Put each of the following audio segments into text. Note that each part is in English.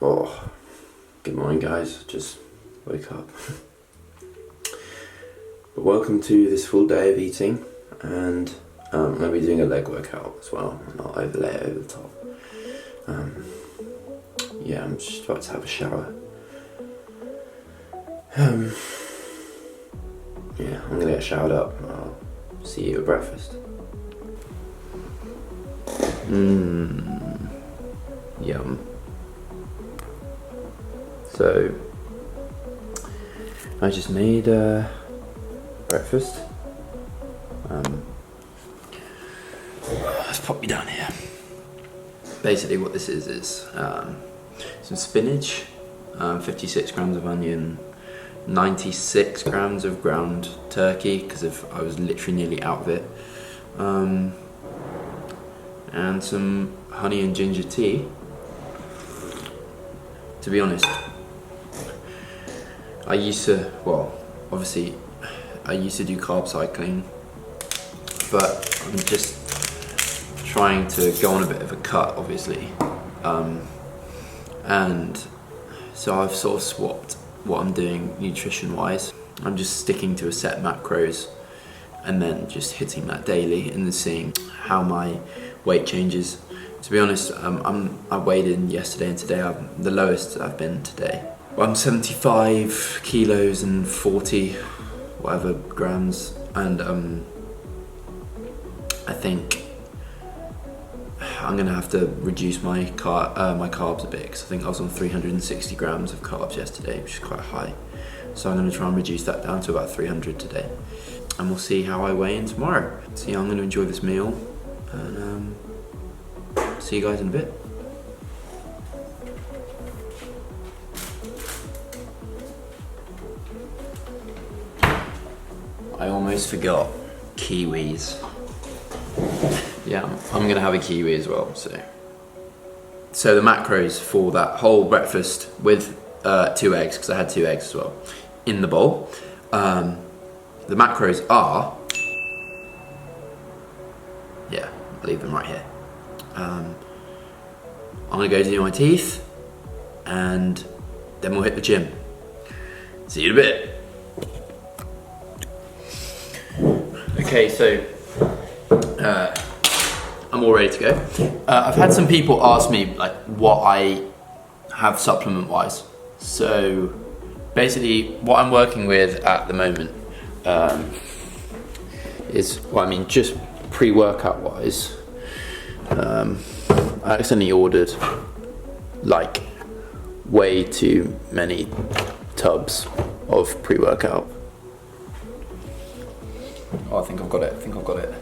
Oh, good morning guys, just woke up. But welcome to this full day of eating, and I'm going to be doing a leg workout as well, and I'll overlay it over the top. Yeah, I'm just about to have a shower. Yeah, I'm going to get showered up, and I'll see you at breakfast. Yum. So, I just made breakfast. Let's pop you down here. Basically what this is some spinach, 56 grams of onion, 96 grams of ground turkey, because I was literally nearly out of it, and some honey and ginger tea. To be honest, I used to do carb cycling, but I'm just trying to go on a bit of a cut, obviously, and so I've sort of swapped what I'm doing nutrition wise. I'm just sticking to a set macros and then just hitting that daily and then seeing how my weight changes. To be honest, I weighed in yesterday and today I'm the lowest I've been today. I'm 75 kilos and 40 whatever grams, and I think I'm gonna have to reduce my carbs a bit, because I think I was on 360 grams of carbs yesterday, which is quite high. So I'm gonna try and reduce that down to about 300 today, and we'll see how I weigh in tomorrow. So yeah, I'm gonna enjoy this meal, and see you guys in a bit. I almost forgot kiwis. Yeah, I'm gonna have a kiwi as well. So the macros for that whole breakfast with 2 eggs, because I had 2 eggs as well in the bowl. The macros are, yeah, I'll leave them right here. I'm gonna go do my teeth, and then we'll hit the gym. See you in a bit. Okay, so I'm all ready to go. I've had some people ask me like what I have supplement wise. So basically what I'm working with at the moment is, just pre-workout wise, I accidentally ordered like way too many tubs of pre-workout. Oh, I think I've got it.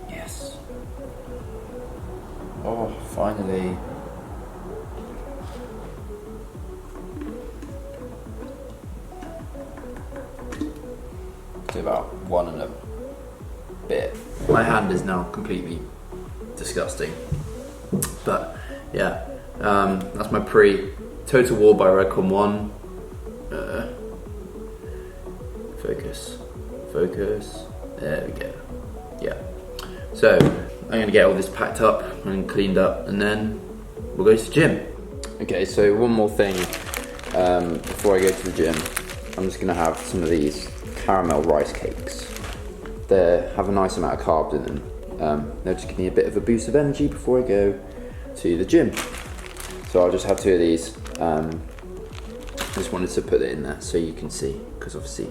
Yes. Oh, finally. To about 1 and a bit. My hand is now completely disgusting. But yeah, that's my Total War by Redcon 1. Focus, there we go. Yeah, so I'm gonna get all this packed up and cleaned up, and then we'll go to the gym. Okay, so one more thing before I go to the gym. I'm just gonna have some of these caramel rice cakes. They have a nice amount of carbs in them. They'll just give me a bit of a boost of energy before I go to the gym. So I'll just have 2 of these. I just wanted to put it in there so you can see, because obviously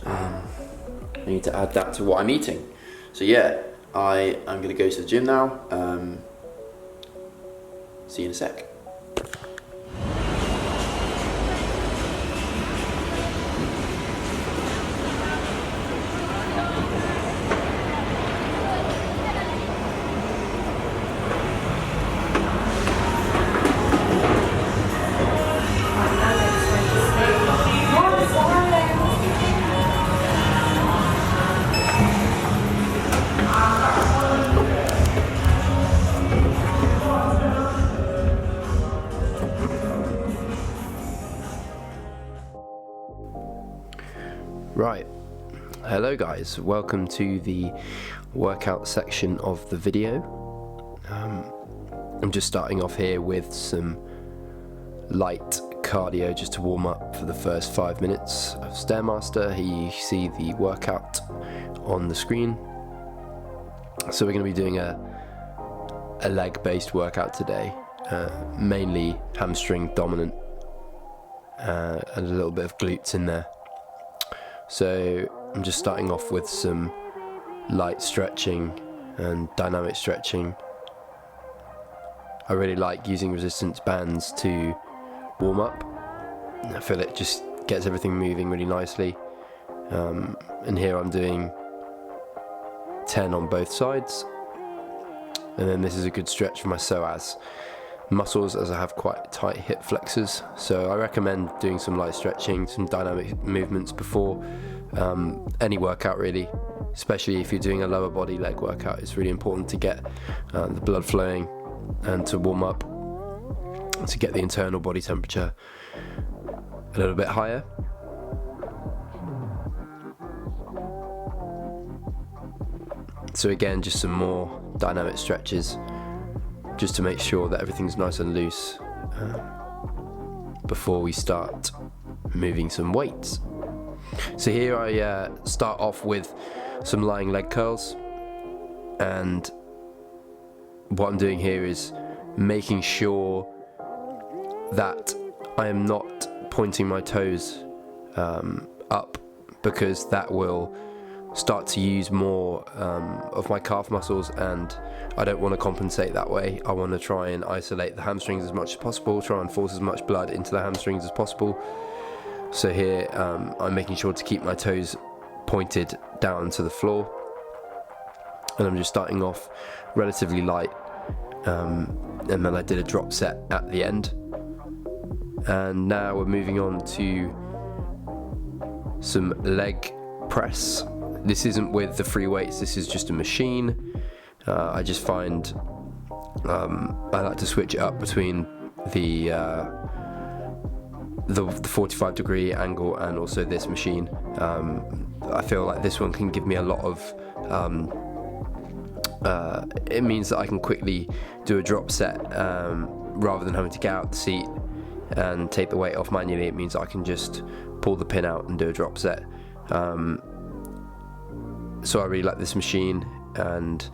I need to add that to what I'm eating. So yeah, I'm gonna go to the gym now. See you in a sec. Right, hello guys, welcome to the workout section of the video. I'm just starting off here with some light cardio just to warm up for the first 5 minutes of Stairmaster. Here you see the workout on the screen. So we're going to be doing a leg based workout today, mainly hamstring dominant, and a little bit of glutes in there. So I'm just starting off with some light stretching and dynamic stretching. I really like using resistance bands to warm up. I feel it just gets everything moving really nicely. And here I'm doing 10 on both sides. And then this is a good stretch for my psoas muscles, as I have quite tight hip flexors. So I recommend doing some light stretching, some dynamic movements before any workout really, especially if you're doing a lower body leg workout. It's really important to get the blood flowing and to warm up, to get the internal body temperature a little bit higher. So again, just some more dynamic stretches just to make sure that everything's nice and loose before we start moving some weights. So here I start off with some lying leg curls, and what I'm doing here is making sure that I am not pointing my toes up, because that will start to use more of my calf muscles, and I don't want to compensate that way. I want to try and isolate the hamstrings as much as possible, try and force as much blood into the hamstrings as possible. So here I'm making sure to keep my toes pointed down to the floor, and I'm just starting off relatively light, and then I did a drop set at the end. And now we're moving on to some leg press. This isn't with the free weights, this is just a machine. I just find I like to switch it up between the 45-degree angle and also this machine. I feel like this one can give me a lot of it means that I can quickly do a drop set rather than having to get out the seat and take the weight off manually. It means I can just pull the pin out and do a drop set. So I really like this machine, and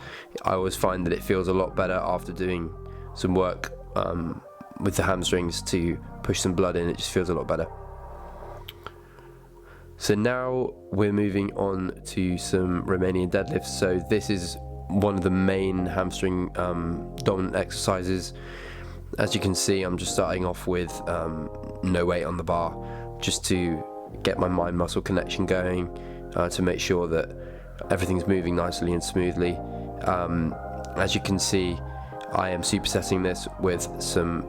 I always find that it feels a lot better after doing some work with the hamstrings to push some blood in. It just feels a lot better. So now we're moving on to some Romanian deadlifts. So this is one of the main hamstring dominant exercises. As you can see, I'm just starting off with no weight on the bar, just to get my mind muscle connection going, to make sure that everything's moving nicely and smoothly. As you can see, I am supersetting this with some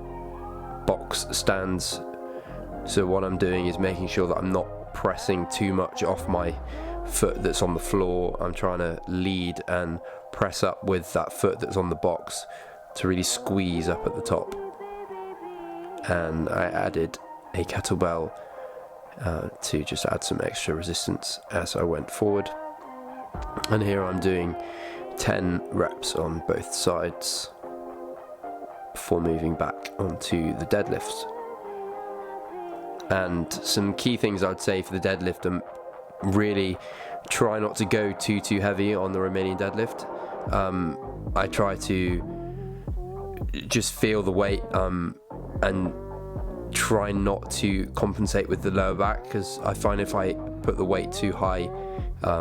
box stands. So what I'm doing is making sure that I'm not pressing too much off my foot that's on the floor. I'm trying to lead and press up with that foot that's on the box to really squeeze up at the top. And I added a kettlebell to just add some extra resistance as I went forward. And here I'm doing 10 reps on both sides before moving back onto the deadlifts. And some key things I'd say for the deadlift are really try not to go too heavy on the Romanian deadlift. I try to just feel the weight and try not to compensate with the lower back, because I find if I put the weight too high,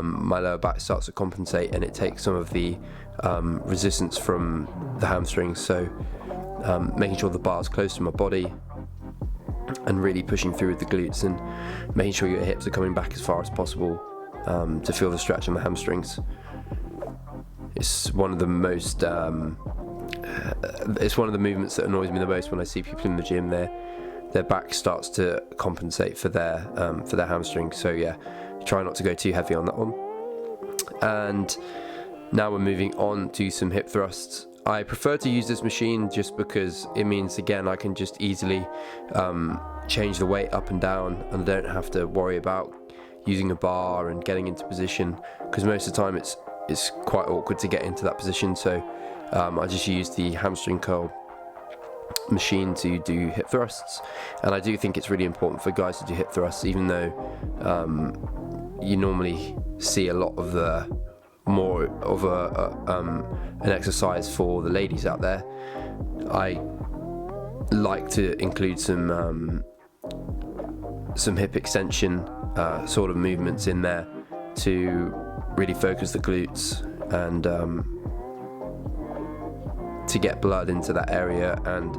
my lower back starts to compensate and it takes some of the resistance from the hamstrings. So making sure the bar's close to my body and really pushing through with the glutes and making sure your hips are coming back as far as possible to feel the stretch on the hamstrings. It's one of the most it's one of the movements that annoys me the most when I see people in the gym. Their back starts to compensate for their hamstrings. So yeah, try not to go too heavy on that one. And now we're moving on to some hip thrusts. I prefer to use this machine just because it means, again, I can just easily change the weight up and down, and I don't have to worry about using a bar and getting into position, because most of the time it's quite awkward to get into that position. So I just use the hamstring curl machine to do hip thrusts, and I do think it's really important for guys to do hip thrusts, even though you normally see a lot of the more of an exercise for the ladies out there. I like to include some hip extension sort of movements in there to really focus the glutes and to get blood into that area, and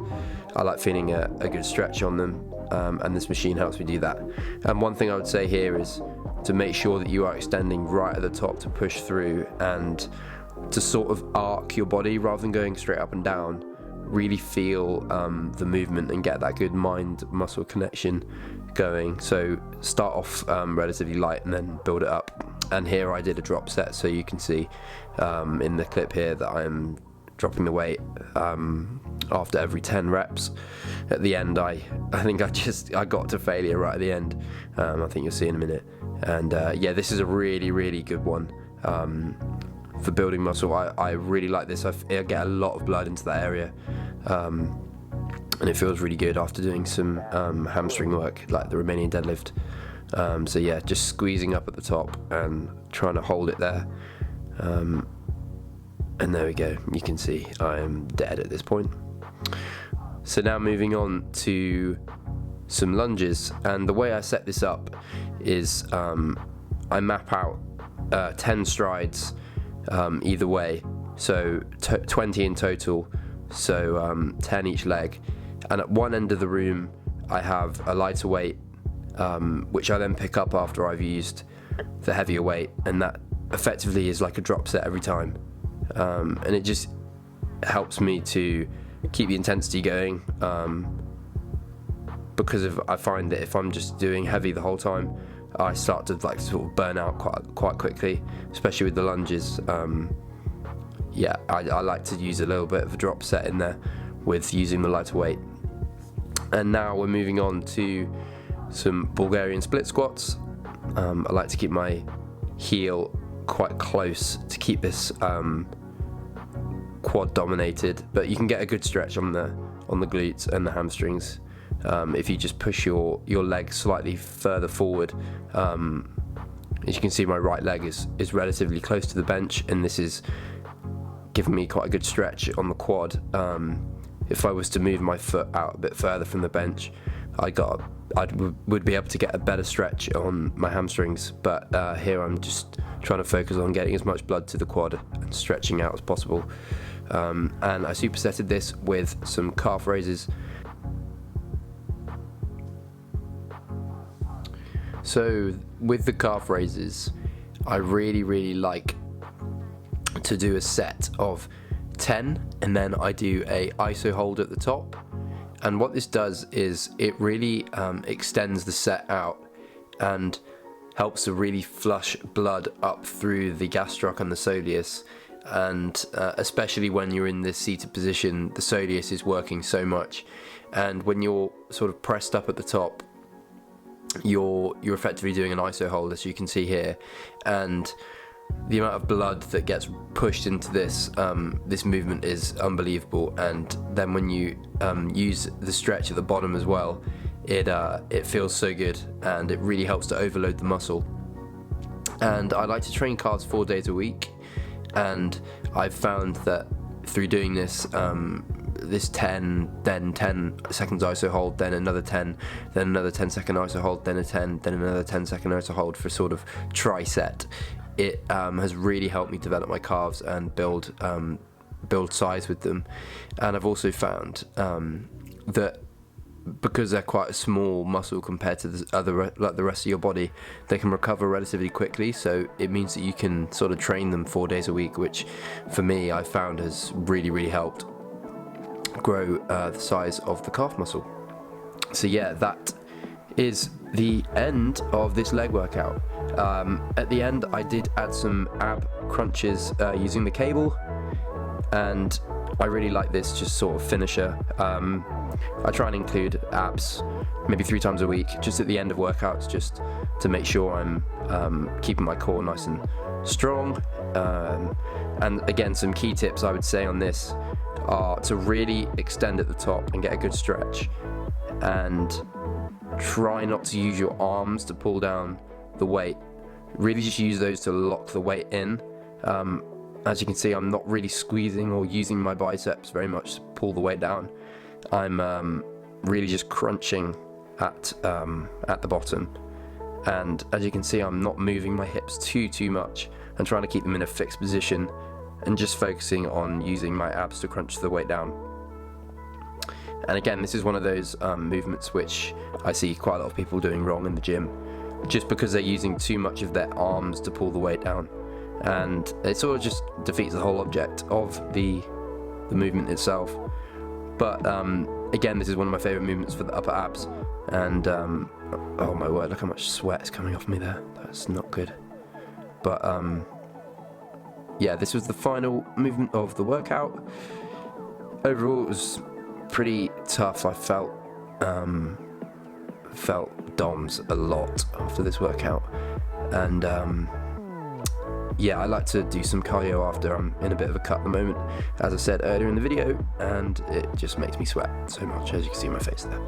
I like feeling a good stretch on them, and this machine helps me do that. And one thing I would say here is to make sure that you are extending right at the top to push through and to sort of arc your body rather than going straight up and down. Really feel the movement and get that good mind-muscle connection going. So start off relatively light and then build it up. And here I did a drop set, so you can see in the clip here that I am dropping the weight after every 10 reps. At the end, I think I got to failure right at the end. I think you'll see in a minute. And yeah, this is a really, really good one for building muscle. I really like this. I get a lot of blood into that area, and it feels really good after doing some hamstring work like the Romanian deadlift. So yeah, just squeezing up at the top and trying to hold it there. And there we go, you can see I am dead at this point. So now moving on to some lunges, and the way I set this up is I map out 10 strides either way, so 20 in total, so 10 each leg, and at one end of the room I have a lighter weight which I then pick up after I've used the heavier weight, and that effectively is like a drop set every time. And it just helps me to keep the intensity going, because I find that if I'm just doing heavy the whole time, I start to like sort of burn out quite quickly, especially with the lunges. Yeah, I like to use a little bit of a drop set in there with using the lighter weight. And now we're moving on to some Bulgarian split squats. I like to keep my heel quite close to keep this quad dominated, but you can get a good stretch on the glutes and the hamstrings if you just push your leg slightly further forward. As you can see, my right leg is relatively close to the bench, and this is giving me quite a good stretch on the quad. If I was to move my foot out a bit further from the bench, I would be able to get a better stretch on my hamstrings, but here I'm just trying to focus on getting as much blood to the quad and stretching out as possible. And I supersetted this with some calf raises. So with the calf raises, I really like to do a set of 10, and then I do a iso hold at the top. And what this does is it really extends the set out and helps to really flush blood up through the gastroc and the soleus. And especially when you're in this seated position, the soleus is working so much. And when you're sort of pressed up at the top, you're effectively doing an iso hold, as you can see here. And the amount of blood that gets pushed into this movement is unbelievable. And then when you use the stretch at the bottom as well, it feels so good, and it really helps to overload the muscle. And I like to train calves 4 days a week, and I've found that through doing this 10, then 10 seconds iso hold, then another 10, then another 10 second iso hold, then a 10, then another 10 second iso hold for sort of tri-set, it has really helped me develop my calves and build size with them. And I've also found that because they're quite a small muscle compared to the rest of your body, they can recover relatively quickly. So it means that you can sort of train them 4 days a week, which for me I found has really helped grow the size of the calf muscle. So yeah, that is the end of this leg workout. At the end I did add some ab crunches using the cable, and I really like this just sort of finisher. I try and include abs maybe 3 times a week, just at the end of workouts, just to make sure I'm keeping my core nice and strong. And again, some key tips I would say on this are to really extend at the top and get a good stretch, and try not to use your arms to pull down the weight. Really just use those to lock the weight in. As you can see, I'm not really squeezing or using my biceps very much to pull the weight down. I'm really just crunching at the bottom, and as you can see, I'm not moving my hips too much and trying to keep them in a fixed position, and just focusing on using my abs to crunch the weight down. And again, this is one of those movements which I see quite a lot of people doing wrong in the gym, just because they're using too much of their arms to pull the weight down, and it sort of just defeats the whole object of the movement itself. But again, this is one of my favourite movements for the upper abs, and oh my word, look how much sweat is coming off me there. That's not good. But yeah, this was the final movement of the workout. Overall, it was pretty tough. I felt DOMS a lot after this workout, and yeah, I like to do some cardio after I'm in a bit of a cut at the moment, as I said earlier in the video, and it just makes me sweat so much, as you can see in my face there.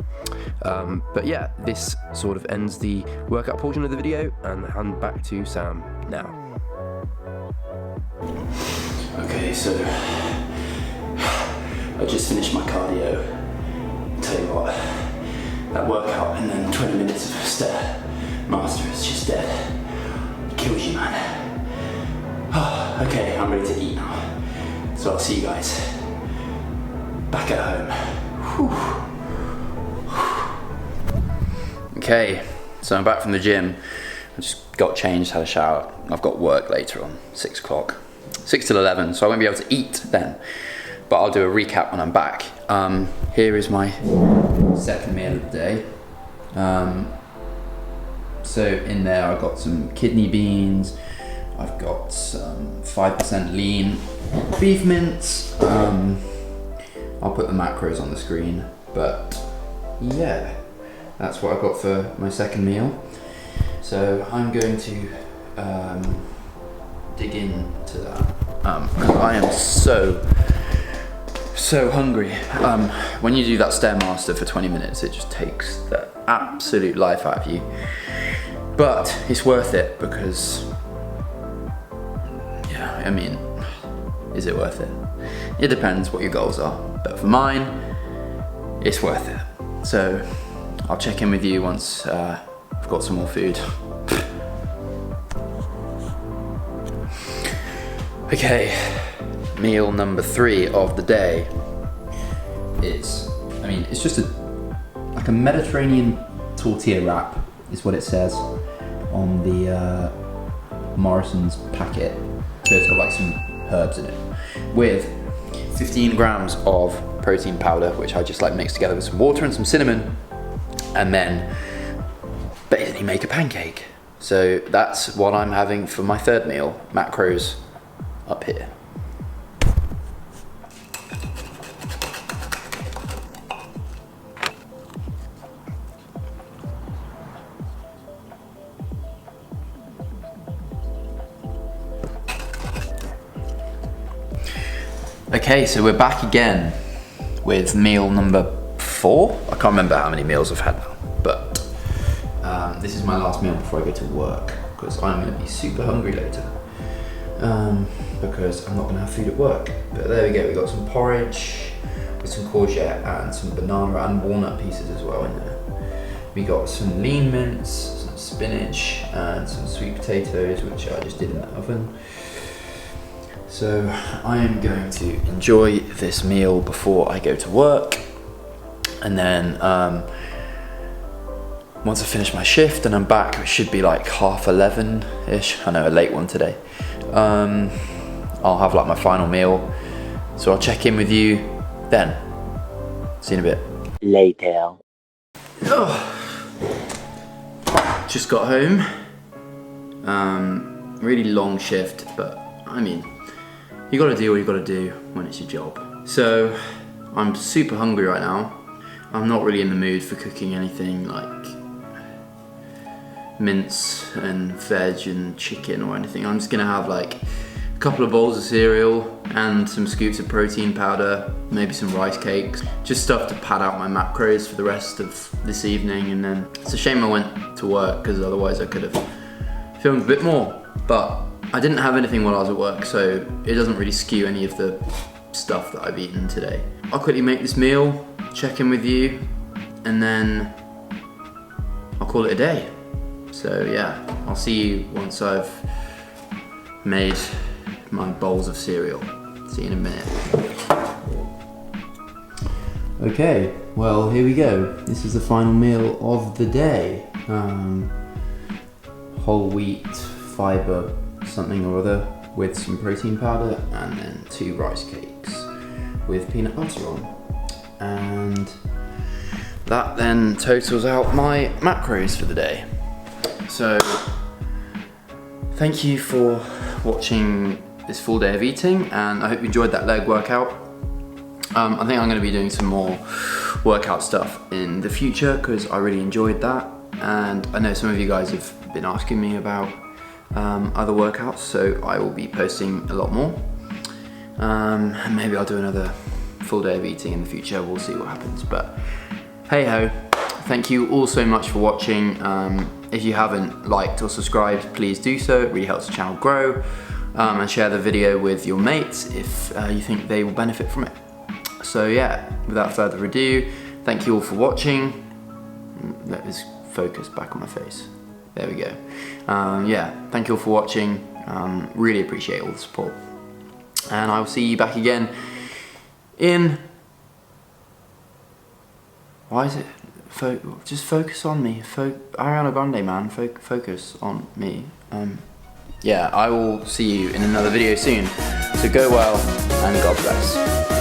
But yeah, this sort of ends the workout portion of the video, and I'll hand back to Sam now. Okay, so I just finished my cardio. Tell you what, that workout and then 20 minutes of stair master is just dead. It kills you, man. Oh, okay, I'm ready to eat now. So I'll see you guys back at home. Whew. Okay, so I'm back from the gym. I just got changed, had a shower. I've got work later on, 6 o'clock. 6 till 11, so I won't be able to eat then. But I'll do a recap when I'm back. Here is my second meal of the day. So in there I've got some kidney beans, I've got some 5% lean beef mince. I'll put the macros on the screen, but yeah, that's what I've got for my second meal. So I'm going to dig into that. I am so hungry. When you do that Stairmaster for 20 minutes, it just takes the absolute life out of you. But it's worth it because, yeah, I mean, is it worth it? It depends what your goals are. But for mine, it's worth it. So I'll check in with you once I've got some more food. Okay, meal number 3 of the day is, I mean, it's just like a Mediterranean tortilla wrap, is what it says on the Morrison's packet. So it's got like some herbs in it, with 15 grams of protein powder, which I just like mix together with some water and some cinnamon, and then basically make a pancake. So that's what I'm having for my third meal. Macros up here. Okay, so we're back again with meal number 4. I can't remember how many meals I've had now, but this is my last meal before I go to work, because I'm going to be super hungry later. Because I'm not going to have food at work. But there we go, we got some porridge with some courgette and some banana and walnut pieces as well in there. We got some lean mince, some spinach and some sweet potatoes, which I just did in the oven. So I am going to enjoy this meal before I go to work, and then once I finish my shift and I'm back, it should be like 11:30ish. I know, a late one today. I'll have like my final meal, so I'll check in with you then. See you in a bit. Later. Oh, just got home. Really long shift, but I mean, you gotta do what you gotta do when it's your job. So I'm super hungry right now. I'm not really in the mood for cooking anything like mince and veg and chicken or anything. I'm just gonna have like a couple of bowls of cereal and some scoops of protein powder, maybe some rice cakes, just stuff to pad out my macros for the rest of this evening. And then it's a shame I went to work because otherwise I could have filmed a bit more, but I didn't have anything while I was at work, so it doesn't really skew any of the stuff that I've eaten today. I'll quickly make this meal, check in with you, and then I'll call it a day. So yeah, I'll see you once I've made my bowls of cereal. See you in a minute. Okay, well here we go. This is the final meal of the day. Whole wheat, fibre, something or other with some protein powder, and then 2 rice cakes with peanut butter on. And that then totals out my macros for the day. So thank you for watching this full day of eating, and I hope you enjoyed that leg workout. I think I'm going to be doing some more workout stuff in the future because I really enjoyed that, and I know some of you guys have been asking me about other workouts, so I will be posting a lot more. And maybe I'll do another full day of eating in the future. We'll see what happens, but hey ho. Thank you all so much for watching. If you haven't liked or subscribed, please do so. It really helps the channel grow. And share the video with your mates if you think they will benefit from it. So yeah, without further ado, thank you all for watching. Let this focus back on my face. There we go. Yeah, thank you all for watching. Really appreciate all the support. And I will see you back again in... Why is it... just focus on me. Ariana Grande, man. Focus on me. Yeah, I will see you in another video soon. So go well, and God bless.